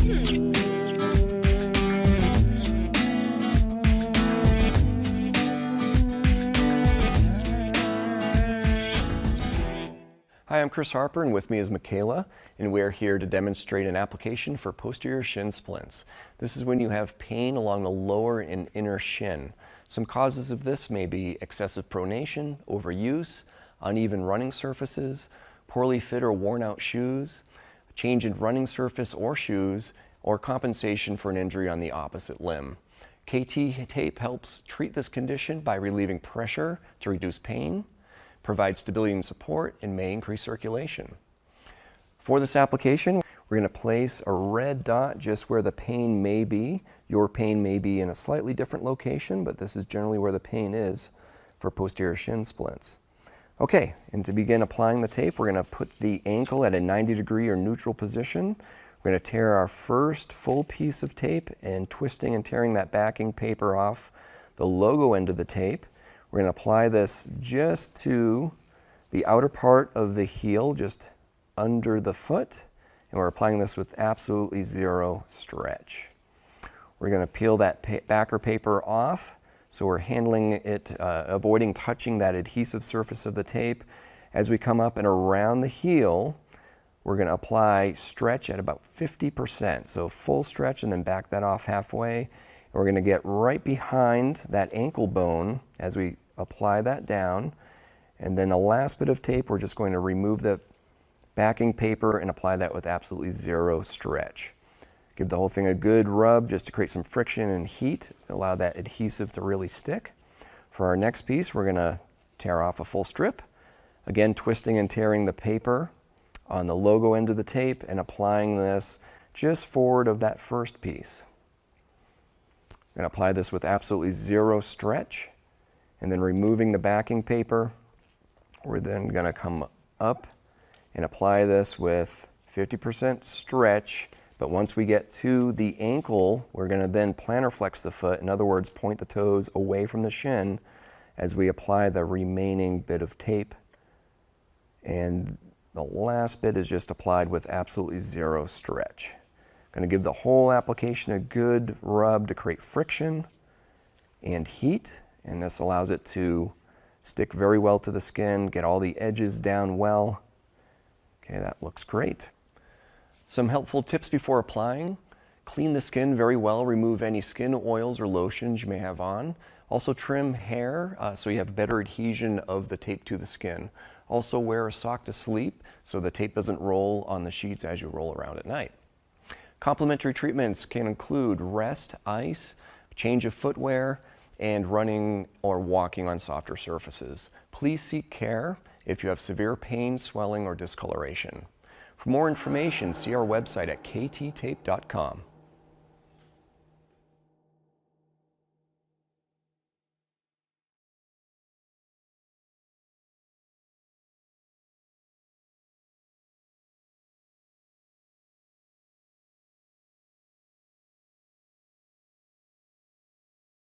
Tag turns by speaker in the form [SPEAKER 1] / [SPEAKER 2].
[SPEAKER 1] Hi, I'm Chris Harper, and with me is Michaela, and we are here to demonstrate an application for posterior shin splints. This is when you have pain along the lower and inner shin. Some causes of this may be excessive pronation, overuse, uneven running surfaces, poorly fit or worn out shoes, change in running surface or shoes, or compensation for an injury on the opposite limb. KT tape helps treat this condition by relieving pressure to reduce pain, provide stability and support, and may increase circulation. For this application, we're going to place a red dot just where the pain may be. Your pain may be in a slightly different location, but this is generally where the pain is for posterior shin splints. Okay, and to begin applying the tape, we're going to put the ankle at a 90-degree or neutral position. We're going to tear our first full piece of tape and twisting and tearing that backing paper off the logo end of the tape. We're going to apply this just to the outer part of the heel, just under the foot, and we're applying this with absolutely zero stretch. We're going to peel that backer paper off, so we're handling it, avoiding touching that adhesive surface of the tape. As we come up and around the heel, we're going to apply stretch at about 50%, so full stretch and then back that off halfway. We're going to get right behind that ankle bone as we apply that down. And then the last bit of tape, we're just going to remove the backing paper and apply that with absolutely zero stretch. Give the whole thing a good rub just to create some friction and heat, allow that adhesive to really stick. For our next piece, we're going to tear off a full strip. Again, twisting and tearing the paper on the logo end of the tape and applying this just forward of that first piece. I'm going to apply this with absolutely zero stretch, and then removing the backing paper, we're then going to come up and apply this with 50% stretch, but once we get to the ankle, we're going to then plantar flex the foot, in other words, point the toes away from the shin as we apply the remaining bit of tape. And the last bit is just applied with absolutely zero stretch. Going to give the whole application a good rub to create friction and heat, and this allows it to stick very well to the skin, get all the edges down well. Okay, that looks great. Some helpful tips before applying: clean the skin very well, remove any skin oils or lotions you may have on. Also trim hair so you have better adhesion of the tape to the skin. Also wear a sock to sleep so the tape doesn't roll on the sheets as you roll around at night. Complementary treatments can include rest, ice, change of footwear, and running or walking on softer surfaces. Please seek care if you have severe pain, swelling, or discoloration. For more information, see our website at kttape.com.